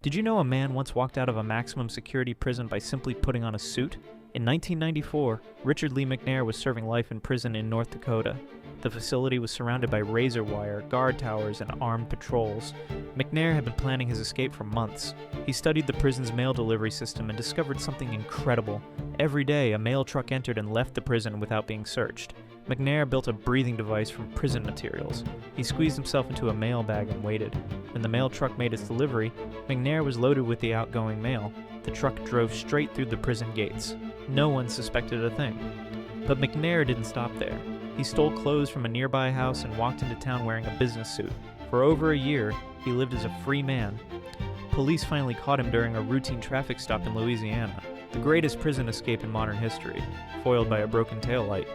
Did you know a man once walked out of a maximum security prison by simply putting on a suit? In 1994, Richard Lee McNair was serving life in prison in North Dakota. The facility was surrounded by razor wire, guard towers, and armed patrols. McNair had been planning his escape for months. He studied the prison's mail delivery system and discovered something incredible. Every day, a mail truck entered and left the prison without being searched. McNair built a breathing device from prison materials. He squeezed himself into a mail bag and waited. When the mail truck made its delivery, McNair was loaded with the outgoing mail. The truck drove straight through the prison gates. No one suspected a thing. But McNair didn't stop there. He stole clothes from a nearby house and walked into town wearing a business suit. For over a year, he lived as a free man. Police finally caught him during a routine traffic stop in Louisiana, the greatest prison escape in modern history, foiled by a broken taillight.